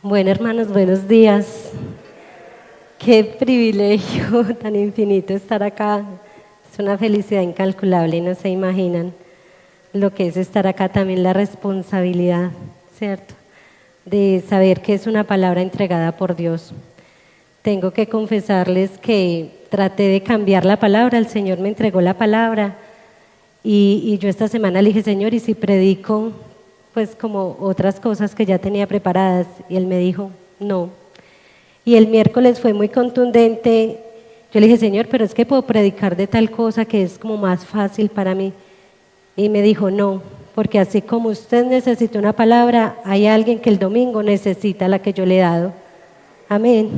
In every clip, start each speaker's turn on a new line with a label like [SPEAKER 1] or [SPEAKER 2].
[SPEAKER 1] Bueno, hermanos, buenos días. Qué privilegio tan infinito estar acá. Es una felicidad incalculable y no se imaginan lo que es estar acá, también la responsabilidad, ¿cierto? De saber que es una palabra entregada por Dios. Tengo que confesarles que traté de cambiar la palabra, el Señor me entregó la palabra y yo esta semana le dije, Señor, ¿y si predico pues como otras cosas que ya tenía preparadas? Y Él me dijo, no. Y el miércoles fue muy contundente. Yo le dije, Señor, pero es que puedo predicar de tal cosa que es como más fácil para mí. Y me dijo, no, porque así como usted necesita una palabra, hay alguien que el domingo necesita la que yo le he dado. Amén.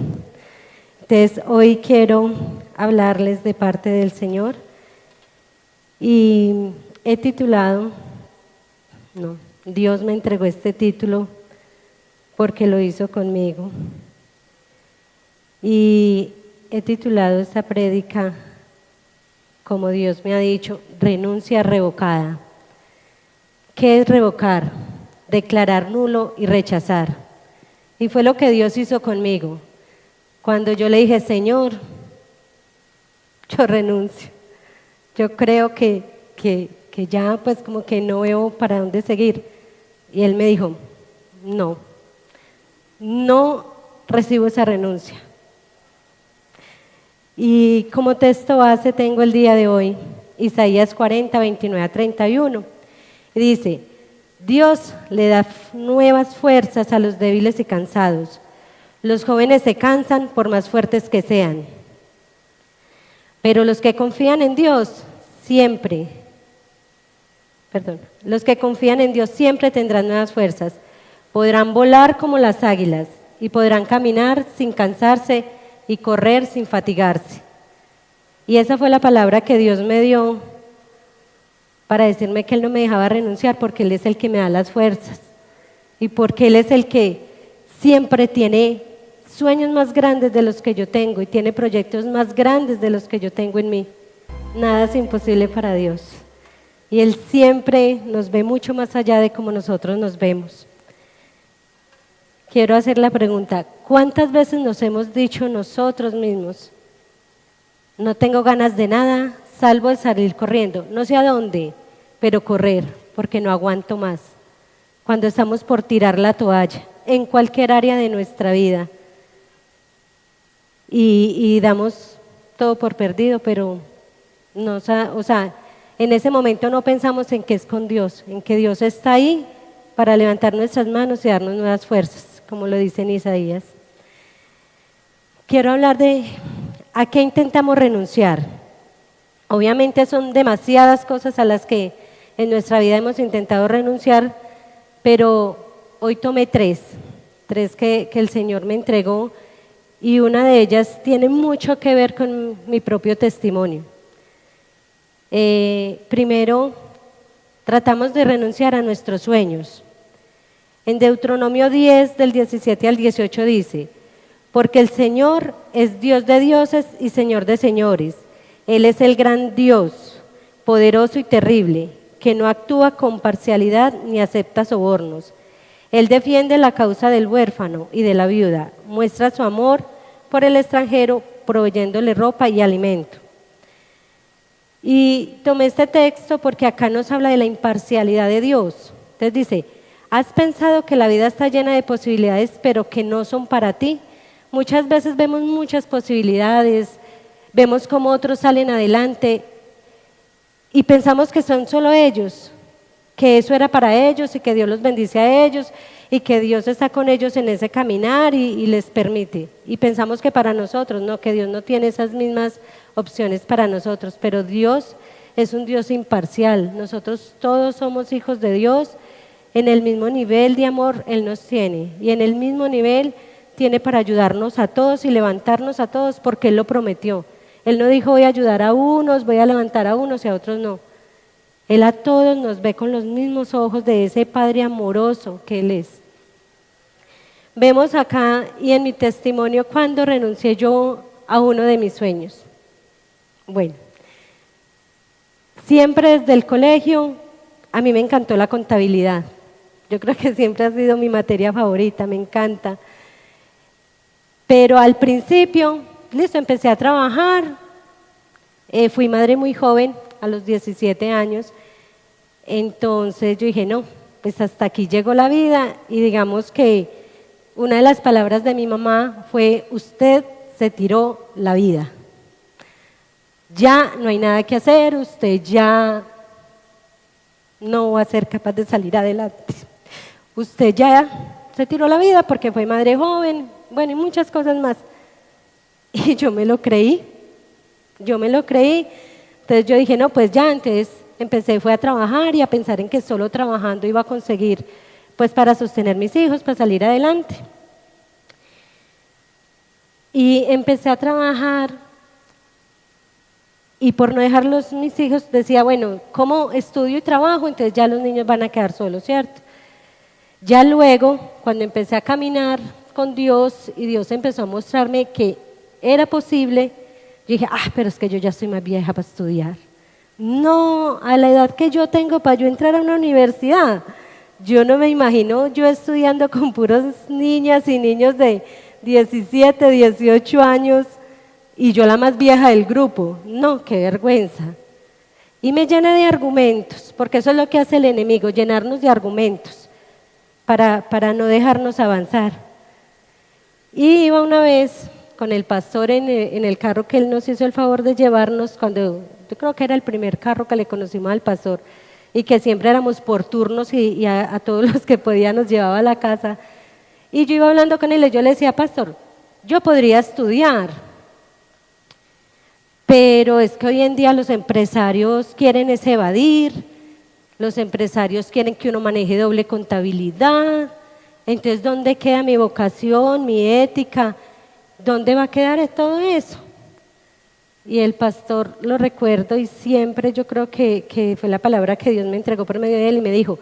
[SPEAKER 1] Entonces, hoy quiero hablarles de parte del Señor y he titulado, Dios me entregó este título porque lo hizo conmigo. Y he titulado esta prédica, como Dios me ha dicho, renuncia revocada. ¿Qué es revocar? Declarar nulo y rechazar. Y fue lo que Dios hizo conmigo. Cuando yo le dije, Señor, yo renuncio. Yo creo que ya pues como que no veo para dónde seguir. Y Él me dijo, no recibo esa renuncia. Y como texto base tengo el día de hoy, Isaías 40, 29 a 31. Y dice, Dios le da nuevas fuerzas a los débiles y cansados. Los jóvenes se cansan por más fuertes que sean. Pero los que confían en Dios siempre tendrán nuevas fuerzas. Podrán volar como las águilas y podrán caminar sin cansarse y correr sin fatigarse. Y esa fue la palabra que Dios me dio para decirme que Él no me dejaba renunciar, porque Él es el que me da las fuerzas y porque Él es el que siempre tiene sueños más grandes de los que yo tengo y tiene proyectos más grandes de los que yo tengo en mí. Nada es imposible para Dios y Él siempre nos ve mucho más allá de como nosotros nos vemos. Quiero hacer la pregunta, ¿cuántas veces nos hemos dicho nosotros mismos, no tengo ganas de nada, salvo de salir corriendo, no sé a dónde, pero correr, porque no aguanto más? Cuando estamos por tirar la toalla, en cualquier área de nuestra vida, y damos todo por perdido, pero no, en ese momento no pensamos en que es con Dios, en que Dios está ahí para levantar nuestras manos y darnos nuevas fuerzas, como lo dice en Isaías. Quiero hablar de a qué intentamos renunciar. Obviamente son demasiadas cosas a las que en nuestra vida hemos intentado renunciar, pero hoy tomé tres que el Señor me entregó, y una de ellas tiene mucho que ver con mi propio testimonio. Primero, tratamos de renunciar a nuestros sueños. En Deuteronomio 10, del 17 al 18 dice, porque el Señor es Dios de dioses y Señor de señores. Él es el gran Dios, poderoso y terrible, que no actúa con parcialidad ni acepta sobornos. Él defiende la causa del huérfano y de la viuda, muestra su amor por el extranjero, proveyéndole ropa y alimento. Y tomé este texto porque acá nos habla de la imparcialidad de Dios. Entonces dice, ¿has pensado que la vida está llena de posibilidades, pero que no son para ti? Muchas veces vemos muchas posibilidades, vemos cómo otros salen adelante y pensamos que son solo ellos, que eso era para ellos y que Dios los bendice a ellos y que Dios está con ellos en ese caminar y les permite. Y pensamos que para nosotros, no, que Dios no tiene esas mismas opciones para nosotros, pero Dios es un Dios imparcial. Nosotros todos somos hijos de Dios, en el mismo nivel de amor Él nos tiene y en el mismo nivel tiene para ayudarnos a todos y levantarnos a todos, porque Él lo prometió. Él no dijo voy a ayudar a unos, voy a levantar a unos y a otros no. Él a todos nos ve con los mismos ojos de ese Padre amoroso que Él es. Vemos acá y en mi testimonio cuando renuncié yo a uno de mis sueños. Bueno, siempre desde el colegio a mí me encantó la contabilidad. Yo creo que siempre ha sido mi materia favorita, me encanta. Pero al principio, listo, empecé a trabajar, fui madre muy joven, a los 17 años, entonces yo dije, no, pues hasta aquí llegó la vida y digamos que una de las palabras de mi mamá fue, usted se tiró la vida. Ya no hay nada que hacer, usted ya no va a ser capaz de salir adelante. Usted ya se tiró la vida porque fue madre joven, bueno, y muchas cosas más. Y yo me lo creí. Entonces yo dije, no, pues ya, entonces fue a trabajar y a pensar en que solo trabajando iba a conseguir, pues para sostener mis hijos, para salir adelante. Y empecé a trabajar y por no dejarlos mis hijos decía, bueno, ¿cómo estudio y trabajo? Entonces ya los niños van a quedar solos, ¿cierto? Ya luego, cuando empecé a caminar con Dios y Dios empezó a mostrarme que era posible, yo dije, pero es que yo ya estoy más vieja para estudiar. No, a la edad que yo tengo para yo entrar a una universidad, yo no me imagino yo estudiando con puros niñas y niños de 17, 18 años y yo la más vieja del grupo. No, qué vergüenza. Y me llené de argumentos, porque eso es lo que hace el enemigo, llenarnos de argumentos para no dejarnos avanzar. Y iba una vez con el pastor en el carro que él nos hizo el favor de llevarnos, cuando yo creo que era el primer carro que le conocimos al pastor, y que siempre éramos por turnos y a todos los que podía nos llevaba a la casa. Y yo iba hablando con él y yo le decía, pastor, yo podría estudiar, pero es que hoy en día los empresarios quieren es evadir, los empresarios quieren que uno maneje doble contabilidad, entonces ¿dónde queda mi vocación, mi ética? ¿Dónde va a quedar todo eso? Y el pastor, lo recuerdo y siempre yo creo que fue la palabra que Dios me entregó por medio de él y me dijo,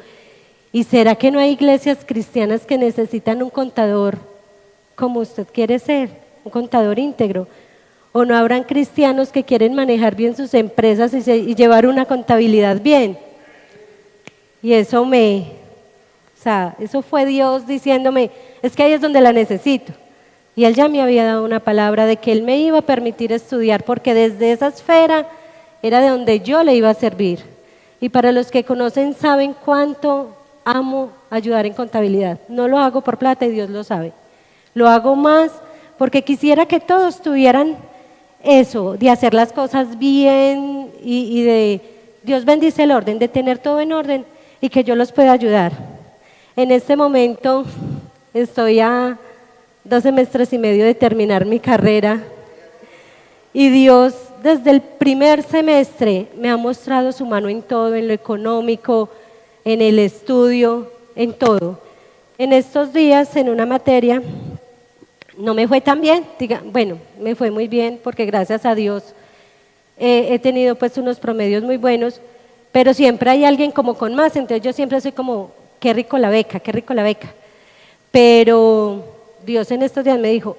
[SPEAKER 1] ¿y será que no hay iglesias cristianas que necesitan un contador como usted quiere ser, un contador íntegro? ¿O no habrán cristianos que quieren manejar bien sus empresas y llevar una contabilidad bien? Y eso eso fue Dios diciéndome, es que ahí es donde la necesito. Y Él ya me había dado una palabra de que Él me iba a permitir estudiar, porque desde esa esfera era de donde yo le iba a servir. Y para los que conocen saben cuánto amo ayudar en contabilidad. No lo hago por plata y Dios lo sabe. Lo hago más porque quisiera que todos tuvieran eso, de hacer las cosas bien y de Dios bendice el orden, de tener todo en orden y que yo los pueda ayudar. En este momento estoy a 2 semestres y medio de terminar mi carrera y Dios desde el primer semestre me ha mostrado su mano en todo, en lo económico, en el estudio, en todo. En estos días, en una materia, no me fue tan bien, bueno, me fue muy bien porque gracias a Dios he tenido pues unos promedios muy buenos, pero siempre hay alguien como con más, entonces yo siempre soy como, qué rico la beca, pero Dios en estos días me dijo,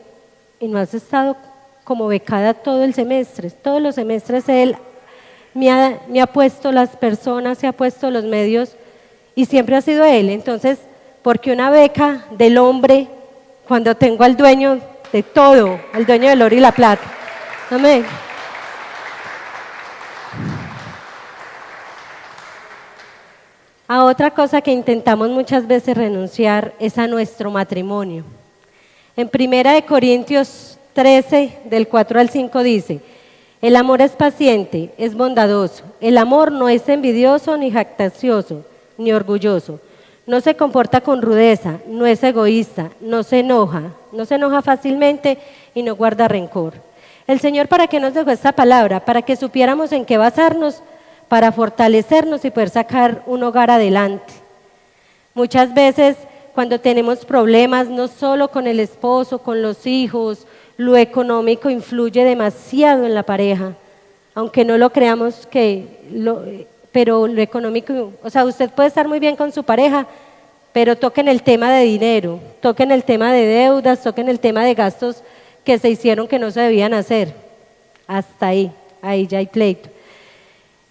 [SPEAKER 1] y no has estado como becada todo el semestre, todos los semestres Él me ha puesto las personas, se ha puesto los medios y siempre ha sido Él, entonces, porque una beca del hombre cuando tengo al dueño de todo, al dueño del oro y la plata? Amén. A otra cosa que intentamos muchas veces renunciar es a nuestro matrimonio. En 1 Corintios 13, del 4 al 5 dice, el amor es paciente, es bondadoso, el amor no es envidioso ni jactancioso, ni orgulloso. No se comporta con rudeza, no es egoísta, no se enoja fácilmente y no guarda rencor. El Señor, ¿para qué nos dejó esta palabra? Para que supiéramos en qué basarnos, para fortalecernos y poder sacar un hogar adelante. Muchas veces cuando tenemos problemas, no solo con el esposo, con los hijos, lo económico influye demasiado en la pareja, aunque no lo creamos pero lo económico, o sea, usted puede estar muy bien con su pareja, pero toquen el tema de dinero, toquen el tema de deudas, toquen el tema de gastos que se hicieron que no se debían hacer. Hasta ahí ya hay pleito.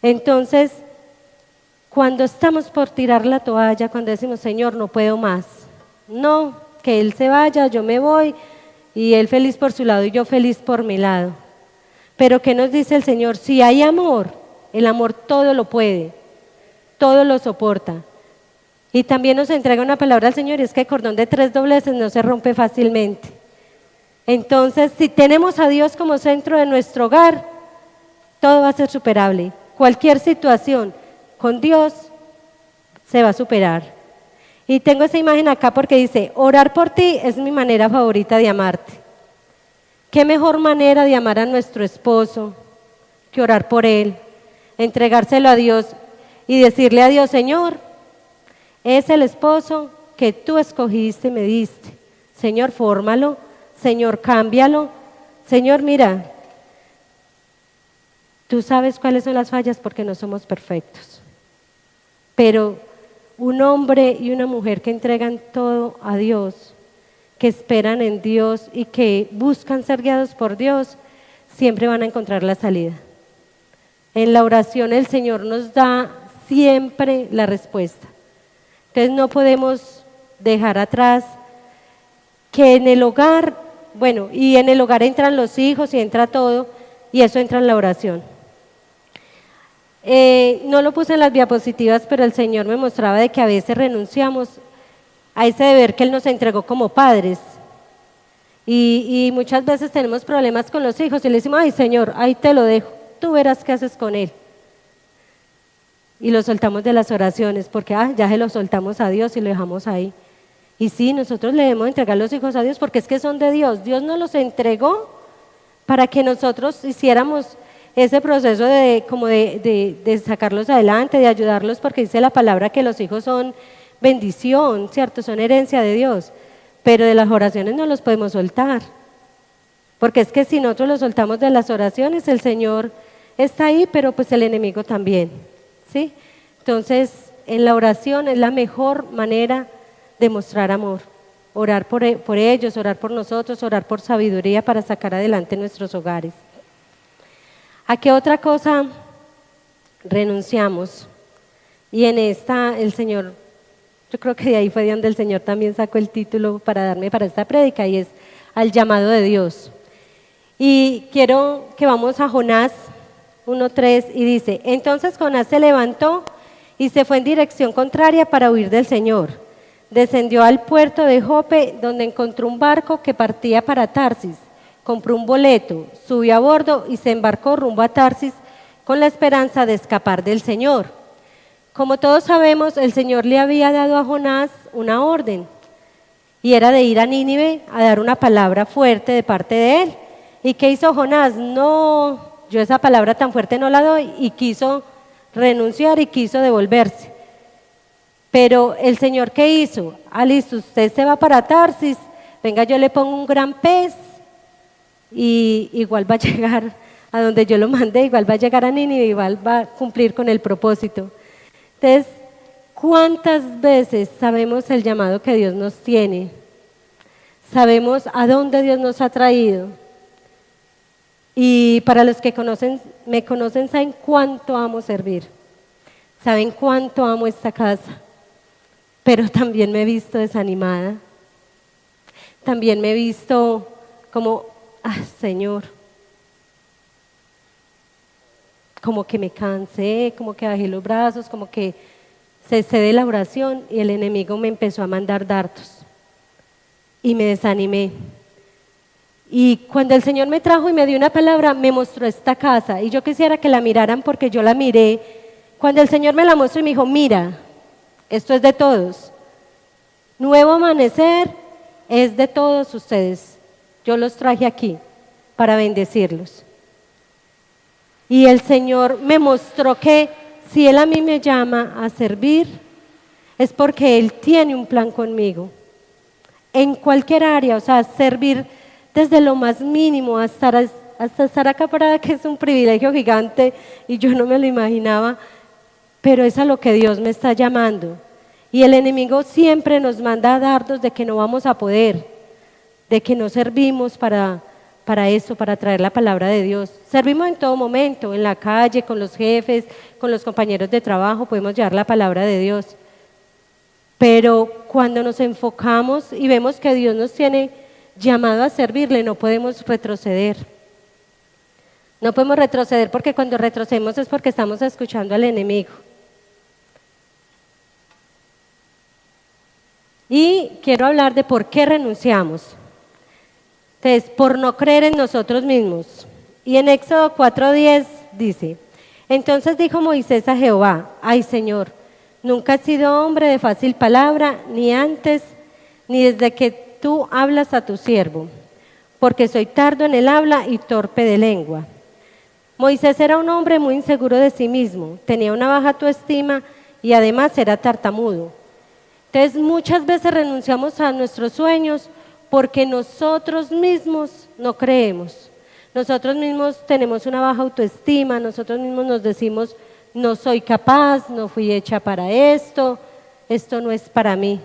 [SPEAKER 1] Entonces, cuando estamos por tirar la toalla, cuando decimos, Señor, no puedo más, no, que Él se vaya, yo me voy, y él feliz por su lado y yo feliz por mi lado. Pero ¿qué nos dice el Señor? Si hay amor, el amor todo lo puede, todo lo soporta. Y también nos entrega una palabra al Señor, y es que el cordón de 3 dobleces no se rompe fácilmente. Entonces, si tenemos a Dios como centro de nuestro hogar, todo va a ser superable. Cualquier situación con Dios se va a superar. Y tengo esa imagen acá porque dice, orar por ti es mi manera favorita de amarte. ¿Qué mejor manera de amar a nuestro esposo que orar por él? Entregárselo a Dios y decirle a Dios, Señor, es el esposo que tú escogiste y me diste. Señor, fórmalo. Señor, cámbialo. Señor, mira, tú sabes cuáles son las fallas porque no somos perfectos. Pero un hombre y una mujer que entregan todo a Dios, que esperan en Dios y que buscan ser guiados por Dios, siempre van a encontrar la salida. En la oración el Señor nos da siempre la respuesta. Entonces no podemos dejar atrás que en el hogar, bueno, y en el hogar entran los hijos y entra todo, y eso entra en la oración. No lo puse en las diapositivas, pero el Señor me mostraba de que a veces renunciamos a ese deber que Él nos entregó como padres. Y muchas veces tenemos problemas con los hijos y le decimos, ay Señor, ahí te lo dejo, tú verás qué haces con él. Y lo soltamos de las oraciones porque ya se lo soltamos a Dios y lo dejamos ahí. Y sí, nosotros le debemos entregar los hijos a Dios porque es que son de Dios. Dios nos los entregó para que nosotros hiciéramos ese proceso de sacarlos adelante, de ayudarlos, porque dice la palabra que los hijos son bendición, ¿cierto? Son herencia de Dios, pero de las oraciones no los podemos soltar, porque es que si nosotros los soltamos de las oraciones, el Señor está ahí, pero pues el enemigo también, ¿sí? Entonces, en la oración es la mejor manera de mostrar amor, orar por ellos, orar por nosotros, orar por sabiduría para sacar adelante nuestros hogares. ¿A qué otra cosa renunciamos? Y en esta el Señor, yo creo que de ahí fue de donde el Señor también sacó el título para darme para esta prédica, y es al llamado de Dios. Y quiero que vamos a Jonás 1:3 y dice, entonces Jonás se levantó y se fue en dirección contraria para huir del Señor. Descendió al puerto de Jope, donde encontró un barco que partía para Tarsis. Compró un boleto, subió a bordo y se embarcó rumbo a Tarsis con la esperanza de escapar del Señor. Como todos sabemos, el Señor le había dado a Jonás una orden, y era de ir a Nínive a dar una palabra fuerte de parte de él. ¿Y qué hizo Jonás? No, yo esa palabra tan fuerte no la doy, y quiso renunciar y quiso devolverse. Pero el Señor, ¿qué hizo? Listo, usted se va para Tarsis, venga, yo le pongo un gran pez, y igual va a llegar a donde yo lo mandé, igual va a llegar a Nínive, igual va a cumplir con el propósito. Entonces, ¿cuántas veces sabemos el llamado que Dios nos tiene? Sabemos a dónde Dios nos ha traído. Y para los que me conocen, saben cuánto amo servir, saben cuánto amo esta casa, pero también me he visto desanimada, también me he visto como, Señor, como que me cansé, como que bajé los brazos, como que cesé de la oración y el enemigo me empezó a mandar dardos y me desanimé. Y cuando el Señor me trajo y me dio una palabra, me mostró esta casa, y yo quisiera que la miraran porque yo la miré. Cuando el Señor me la mostró y me dijo, mira, esto es de todos, Nuevo Amanecer es de todos ustedes, yo los traje aquí para bendecirlos. Y el Señor me mostró que si Él a mí me llama a servir, es porque Él tiene un plan conmigo, en cualquier área, o sea, servir desde lo más mínimo hasta estar acá parada, que es un privilegio gigante y yo no me lo imaginaba, pero es a lo que Dios me está llamando. Y el enemigo siempre nos manda dardos de que no vamos a poder, de que no servimos para esto, para traer la palabra de Dios. Servimos en todo momento, en la calle, con los jefes, con los compañeros de trabajo, podemos llevar la palabra de Dios. Pero cuando nos enfocamos y vemos que Dios nos tiene llamado a servirle, no podemos retroceder. No podemos retroceder porque cuando retrocedemos es porque estamos escuchando al enemigo. Y quiero hablar de por qué renunciamos. Entonces, por no creer en nosotros mismos. Y en Éxodo 4:10 dice: entonces dijo Moisés a Jehová: ay Señor, nunca he sido hombre de fácil palabra, ni antes, ni desde que tú hablas a tu siervo, porque soy tardo en el habla y torpe de lengua. Moisés era un hombre muy inseguro de sí mismo, tenía una baja autoestima y además era tartamudo. Entonces muchas veces renunciamos a nuestros sueños porque nosotros mismos no creemos. Nosotros mismos tenemos una baja autoestima, nosotros mismos nos decimos: no soy capaz, no fui hecha para esto no es para mí.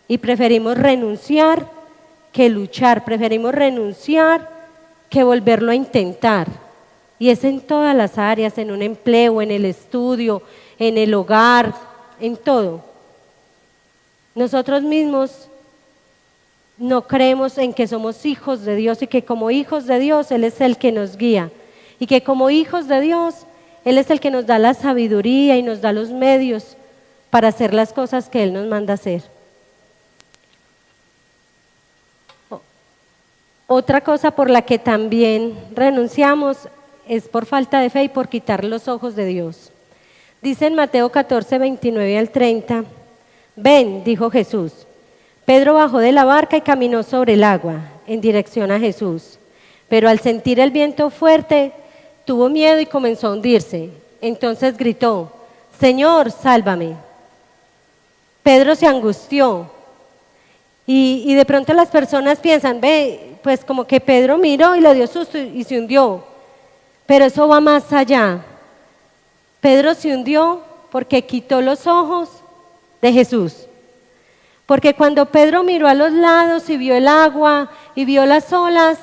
[SPEAKER 1] Y preferimos renunciar que luchar, preferimos renunciar que volverlo a intentar. Y es en todas las áreas, en un empleo, en el estudio, en el hogar, en todo. Nosotros mismos no creemos en que somos hijos de Dios y que como hijos de Dios Él es el que nos guía. Y que como hijos de Dios Él es el que nos da la sabiduría y nos da los medios para hacer las cosas que Él nos manda hacer. Otra cosa por la que también renunciamos es por falta de fe y por quitar los ojos de Dios. Dice en Mateo 14:29-30: ven, dijo Jesús. Pedro bajó de la barca y caminó sobre el agua en dirección a Jesús. Pero al sentir el viento fuerte, tuvo miedo y comenzó a hundirse. Entonces gritó: Señor, sálvame. Pedro se angustió. Y de pronto las personas piensan: ve, pues como que Pedro miró y le dio susto y se hundió. Pero eso va más allá. Pedro se hundió porque quitó los ojos de Jesús. Porque cuando Pedro miró a los lados y vio el agua y vio las olas,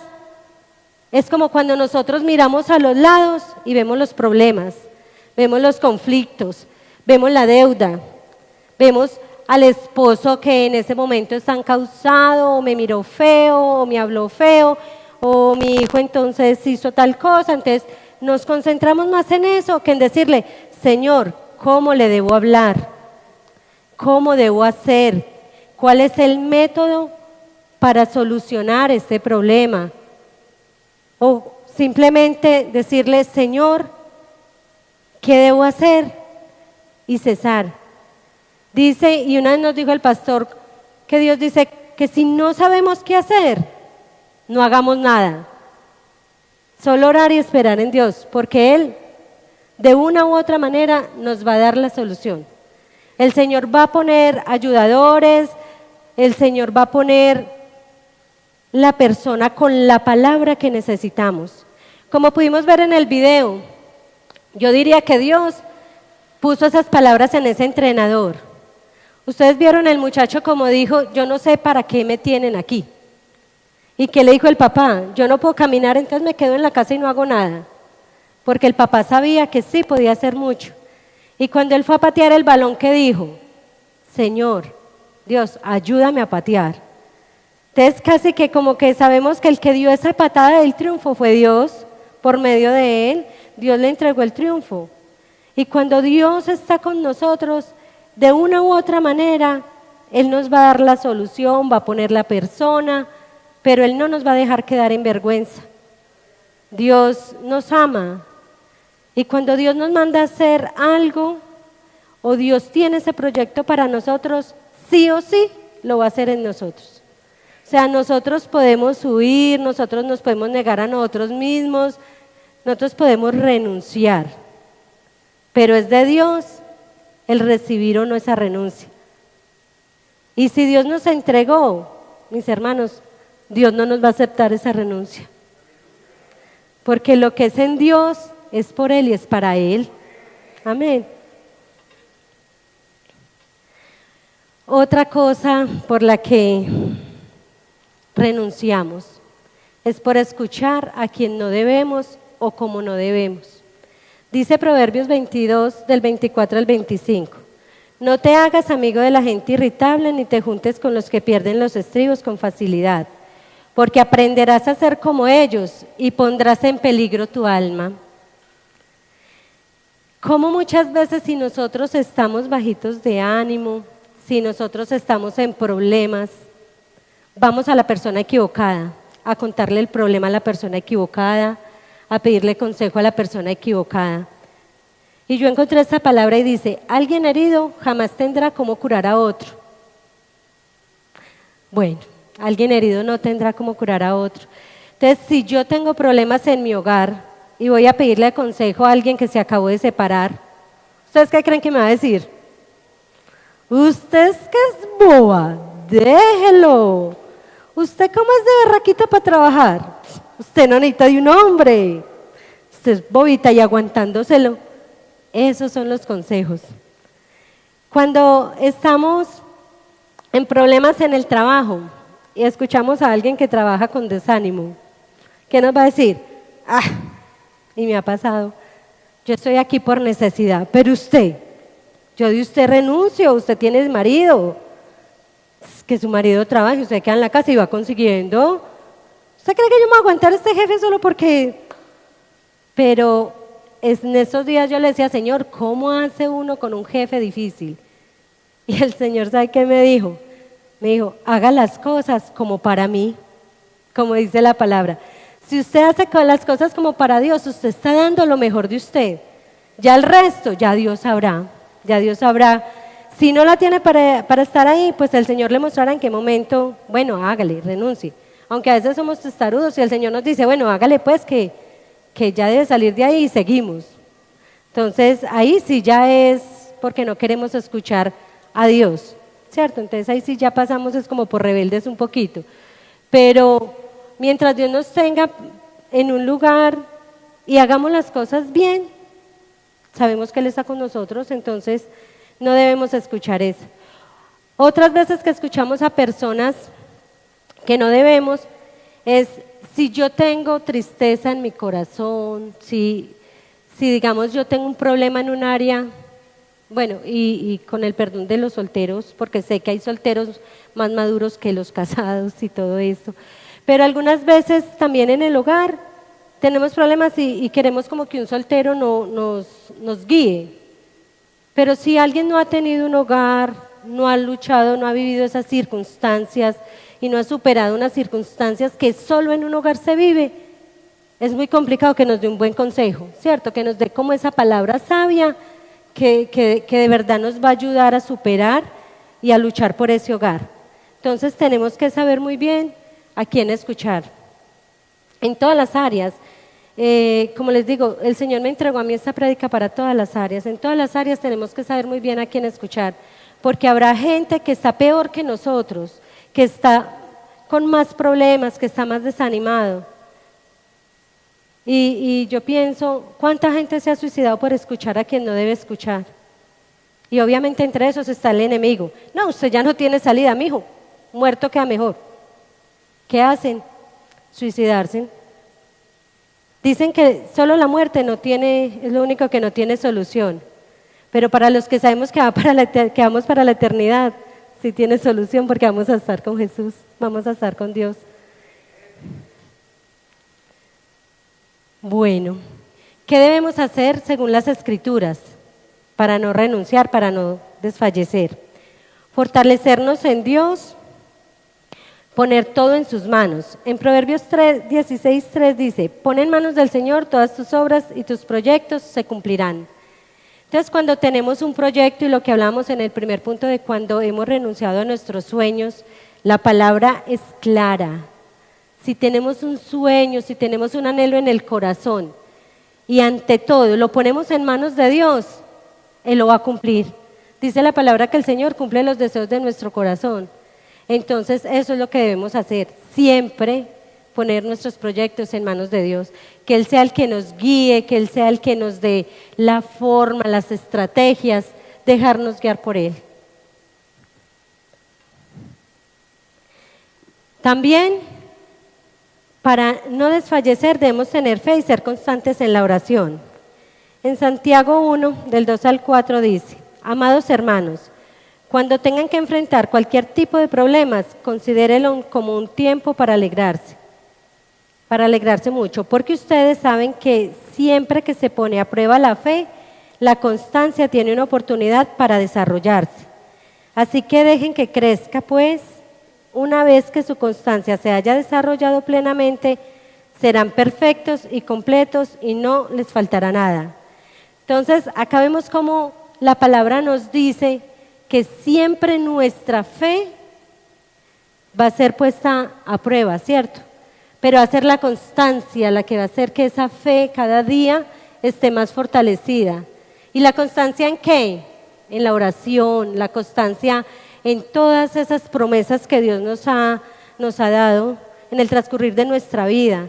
[SPEAKER 1] es como cuando nosotros miramos a los lados y vemos los problemas, vemos los conflictos, vemos la deuda, vemos al esposo que en ese momento está encausado, o me miró feo, o me habló feo, o mi hijo entonces hizo tal cosa. Entonces nos concentramos más en eso que en decirle: Señor, ¿cómo le debo hablar? ¿Cómo debo hacer? ¿Cuál es el método para solucionar este problema? O simplemente decirle: Señor, ¿qué debo hacer? Y cesar. Dice, y una vez nos dijo el pastor, que Dios dice que si no sabemos qué hacer, no hagamos nada. Solo orar y esperar en Dios, porque Él de una u otra manera nos va a dar la solución. El Señor va a poner ayudadores, el Señor va a poner la persona con la palabra que necesitamos. Como pudimos ver en el video, yo diría que Dios puso esas palabras en ese entrenador. Ustedes vieron el muchacho como dijo: yo no sé para qué me tienen aquí. ¿Y qué le dijo el papá? Yo no puedo caminar, entonces me quedo en la casa y no hago nada. Porque el papá sabía que sí podía hacer mucho. Y cuando él fue a patear el balón, ¿qué dijo? Señor, Dios, ayúdame a patear. Entonces casi que como que sabemos que el que dio esa patada del triunfo fue Dios. Por medio de él, Dios le entregó el triunfo. Y cuando Dios está con nosotros, de una u otra manera, Él nos va a dar la solución, va a poner la persona, pero Él no nos va a dejar quedar en vergüenza. Dios nos ama. Y cuando Dios nos manda a hacer algo, o Dios tiene ese proyecto para nosotros, sí o sí, lo va a hacer en nosotros. O sea, nosotros podemos huir, nosotros nos podemos negar a nosotros mismos, nosotros podemos renunciar, pero es de Dios el recibir o no esa renuncia. Y si Dios nos entregó, mis hermanos, Dios no nos va a aceptar esa renuncia. Porque lo que es en Dios es por Él y es para Él. Amén. Otra cosa por la que renunciamos es por escuchar a quien no debemos o como no debemos. Dice Proverbios 22, del 24 al 25: no te hagas amigo de la gente irritable, ni te juntes con los que pierden los estribos con facilidad, porque aprenderás a ser como ellos y pondrás en peligro tu alma. Como muchas veces si nosotros estamos bajitos de ánimo, si nosotros estamos en problemas, vamos a la persona equivocada, a contarle el problema a la persona equivocada, a pedirle consejo a la persona equivocada. Y yo encontré esta palabra y dice, alguien herido jamás tendrá cómo curar a otro. Bueno, alguien herido no tendrá cómo curar a otro. Entonces, si yo tengo problemas en mi hogar y voy a pedirle consejo a alguien que se acabó de separar, ¿ustedes qué creen que me va a decir? Usted es que es boba, déjelo. ¿Usted cómo es de berraquita para trabajar? Usted no necesita de un hombre. Usted es bobita y aguantándoselo. Esos son los consejos. Cuando estamos en problemas en el trabajo y escuchamos a alguien que trabaja con desánimo, ¿qué nos va a decir? Y me ha pasado, yo estoy aquí por necesidad, pero usted, yo de usted renuncio, usted tiene marido, es que su marido trabaja y usted queda en la casa y va consiguiendo. ¿Usted cree que yo me voy a aguantar a este jefe solo porque? Pero en estos días yo le decía, Señor, ¿cómo hace uno con un jefe difícil? Y el Señor, ¿sabe qué me dijo? Me dijo, haga las cosas como para mí, como dice la palabra. Si usted hace las cosas como para Dios, usted está dando lo mejor de usted. Ya el resto, ya Dios sabrá, ya Dios sabrá. Si no la tiene para estar ahí, pues el Señor le mostrará en qué momento, bueno, hágale, renuncie. Aunque a veces somos testarudos y el Señor nos dice, bueno, hágale pues que ya debe salir de ahí y seguimos. Entonces ahí sí ya es porque no queremos escuchar a Dios, ¿cierto? Entonces ahí sí ya pasamos, es como por rebeldes un poquito. Pero mientras Dios nos tenga en un lugar y hagamos las cosas bien, sabemos que Él está con nosotros, entonces no debemos escuchar eso. Otras veces que escuchamos a personas que no debemos es si yo tengo tristeza en mi corazón, si digamos yo tengo un problema en un área, bueno, y con el perdón de los solteros, porque sé que hay solteros más maduros que los casados y todo esto, pero algunas veces también en el hogar tenemos problemas y queremos como que un soltero nos guíe, pero si alguien no ha tenido un hogar, no ha luchado, no ha vivido esas circunstancias y no ha superado unas circunstancias que solo en un hogar se vive, es muy complicado que nos dé un buen consejo, ¿cierto? Que nos dé como esa palabra sabia que de verdad nos va a ayudar a superar y a luchar por ese hogar. Entonces tenemos que saber muy bien a quién escuchar. En todas las áreas, como les digo, el Señor me entregó a mí esta prédica para todas las áreas. En todas las áreas tenemos que saber muy bien a quién escuchar, porque habrá gente que está peor que nosotros, que está con más problemas, que está más desanimado. Y yo pienso, ¿cuánta gente se ha suicidado por escuchar a quien no debe escuchar? Y obviamente entre esos está el enemigo. No, usted ya no tiene salida, mijo, muerto queda mejor. ¿Qué hacen? Suicidarse. Dicen que solo la muerte es lo único que no tiene solución. Pero para los que sabemos que vamos para la eternidad, sí tiene solución porque vamos a estar con Jesús, vamos a estar con Dios. Bueno, ¿qué debemos hacer según las Escrituras para no renunciar, para no desfallecer? Fortalecernos en Dios, poner todo en sus manos. En Proverbios 16:3 dice, pon en manos del Señor todas tus obras y tus proyectos se cumplirán. Entonces, cuando tenemos un proyecto y lo que hablamos en el primer punto de cuando hemos renunciado a nuestros sueños, la palabra es clara. Si tenemos un sueño, si tenemos un anhelo en el corazón y ante todo lo ponemos en manos de Dios, Él lo va a cumplir. Dice la palabra que el Señor cumple los deseos de nuestro corazón. Entonces, eso es lo que debemos hacer, siempre poner nuestros proyectos en manos de Dios, que Él sea el que nos guíe, que Él sea el que nos dé la forma, las estrategias, dejarnos guiar por Él. También, para no desfallecer, debemos tener fe y ser constantes en la oración. En Santiago 1, del 2 al 4 dice, amados hermanos, Cuando tengan que enfrentar cualquier tipo de problemas, considérenlo como un tiempo para alegrarse mucho, porque ustedes saben que siempre que se pone a prueba la fe, la constancia tiene una oportunidad para desarrollarse. Así que dejen que crezca, pues, una vez que su constancia se haya desarrollado plenamente, serán perfectos y completos y no les faltará nada. Entonces, acá vemos cómo la palabra nos dice que siempre nuestra fe va a ser puesta a prueba, ¿cierto? Pero va a ser la constancia la que va a hacer que esa fe cada día esté más fortalecida. ¿Y la constancia en qué? En la oración, la constancia en todas esas promesas que Dios nos ha dado en el transcurrir de nuestra vida.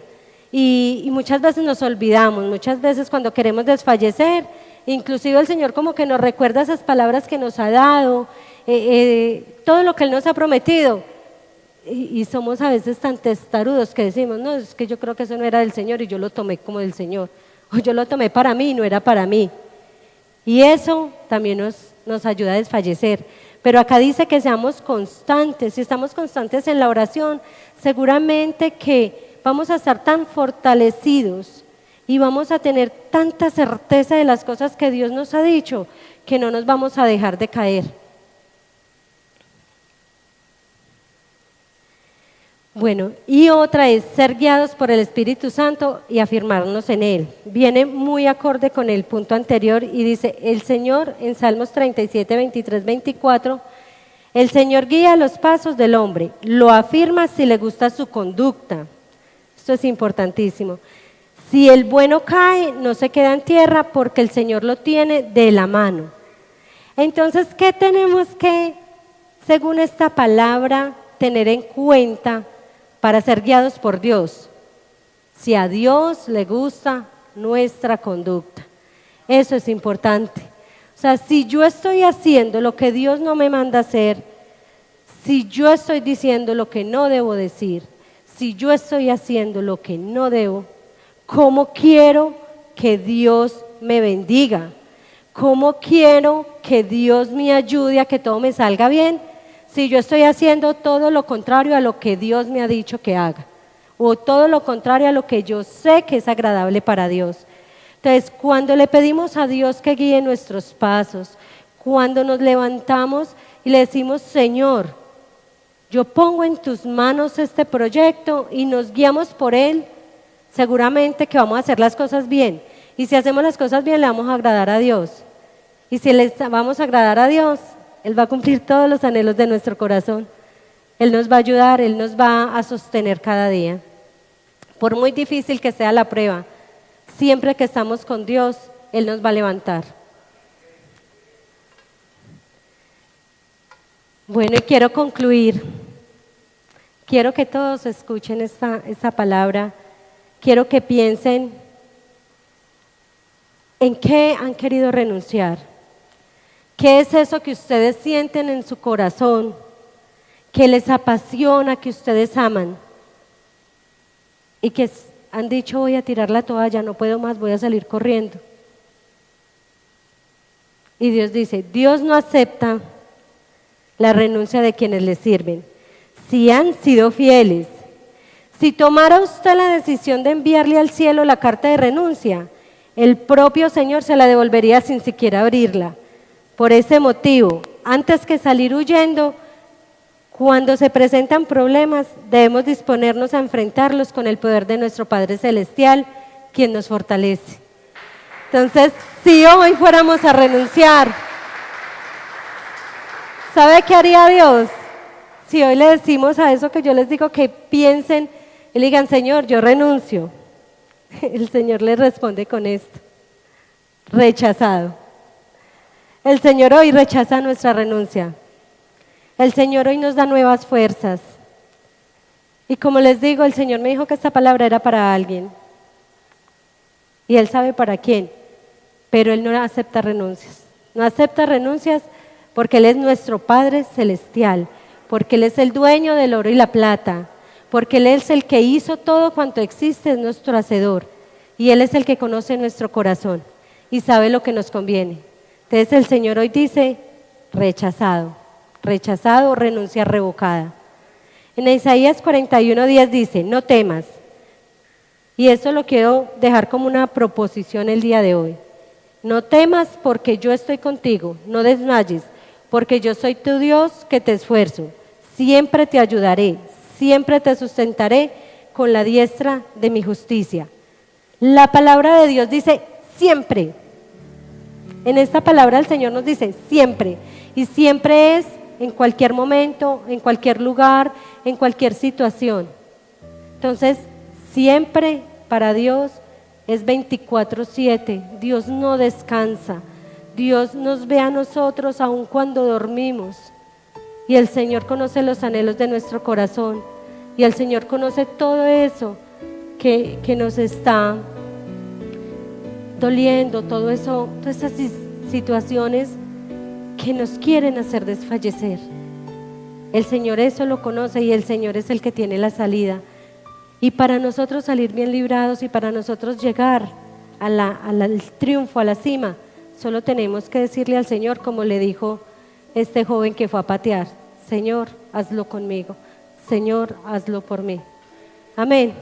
[SPEAKER 1] Y muchas veces nos olvidamos, muchas veces cuando queremos desfallecer, inclusive el Señor como que nos recuerda esas palabras que nos ha dado, todo lo que Él nos ha prometido. Y somos a veces tan testarudos que decimos, no, es que yo creo que eso no era del Señor y yo lo tomé como del Señor. O yo lo tomé para mí y no era para mí. Y eso también nos ayuda a desfallecer. Pero acá dice que seamos constantes. Si estamos constantes en la oración, seguramente que vamos a estar tan fortalecidos y vamos a tener tanta certeza de las cosas que Dios nos ha dicho, que no nos vamos a dejar de caer. Bueno, y otra es ser guiados por el Espíritu Santo y afirmarnos en Él. Viene muy acorde con el punto anterior y dice, el Señor en Salmos 37, 23, 24, el Señor guía los pasos del hombre, lo afirma si le gusta su conducta. Esto es importantísimo. Si el bueno cae, no se queda en tierra porque el Señor lo tiene de la mano. Entonces, ¿qué tenemos que, según esta palabra, tener en cuenta para ser guiados por Dios? Si a Dios le gusta nuestra conducta. Eso es importante. O sea, si yo estoy haciendo lo que Dios no me manda hacer, si yo estoy diciendo lo que no debo decir, si yo estoy haciendo lo que no debo, ¿cómo quiero que Dios me bendiga? ¿Cómo quiero que Dios me ayude a que todo me salga bien? Si yo estoy haciendo todo lo contrario a lo que Dios me ha dicho que haga, o todo lo contrario a lo que yo sé que es agradable para Dios. Entonces, cuando le pedimos a Dios que guíe nuestros pasos, cuando nos levantamos y le decimos, Señor, yo pongo en tus manos este proyecto y nos guiamos por él, seguramente que vamos a hacer las cosas bien. Y si hacemos las cosas bien, le vamos a agradar a Dios. Y si le vamos a agradar a Dios, Él va a cumplir todos los anhelos de nuestro corazón. Él nos va a ayudar, Él nos va a sostener cada día. Por muy difícil que sea la prueba, siempre que estamos con Dios, Él nos va a levantar. Bueno, y quiero concluir. Quiero que todos escuchen esta palabra. Quiero que piensen en qué han querido renunciar. ¿Qué es eso que ustedes sienten en su corazón, que les apasiona, que ustedes aman? Y que han dicho, voy a tirar la toalla, no puedo más, voy a salir corriendo. Y Dios dice, Dios no acepta la renuncia de quienes le sirven. Si han sido fieles, si tomara usted la decisión de enviarle al cielo la carta de renuncia, el propio Señor se la devolvería sin siquiera abrirla. Por ese motivo, antes que salir huyendo, cuando se presentan problemas, debemos disponernos a enfrentarlos con el poder de nuestro Padre Celestial, quien nos fortalece. Entonces, si hoy fuéramos a renunciar, ¿sabe qué haría Dios? Si hoy le decimos a eso que yo les digo que piensen y le digan, Señor, yo renuncio, el Señor les responde con esto: rechazado. El Señor hoy rechaza nuestra renuncia. El Señor hoy nos da nuevas fuerzas. Y como les digo, el Señor me dijo que esta palabra era para alguien. Y Él sabe para quién. Pero Él no acepta renuncias. No acepta renuncias porque Él es nuestro Padre Celestial. Porque Él es el dueño del oro y la plata. Porque Él es el que hizo todo cuanto existe, es nuestro hacedor. Y Él es el que conoce nuestro corazón y sabe lo que nos conviene. Entonces el Señor hoy dice, rechazado. rechazado o renuncia revocada. En Isaías 41:10 dice, no temas. Y esto lo quiero dejar como una proposición el día de hoy. No temas porque yo estoy contigo, no desmayes, porque yo soy tu Dios que te esfuerzo. Siempre te ayudaré, siempre te sustentaré con la diestra de mi justicia. La palabra de Dios dice siempre. En esta palabra el Señor nos dice siempre. Y siempre es en cualquier momento, en cualquier lugar, en cualquier situación. Entonces, siempre para Dios es 24/7. Dios no descansa. Dios nos ve a nosotros aun cuando dormimos. Y el Señor conoce los anhelos de nuestro corazón. Y el Señor conoce todo eso que nos está doliendo, todo eso, todas esas situaciones que nos quieren hacer desfallecer. El Señor eso lo conoce y el Señor es el que tiene la salida. Y para nosotros salir bien librados y para nosotros llegar al triunfo, a la cima, solo tenemos que decirle al Señor, como le dijo este joven que fue a patear: Señor, hazlo conmigo. Señor, hazlo por mí. Amén.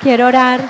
[SPEAKER 1] Quiero orar.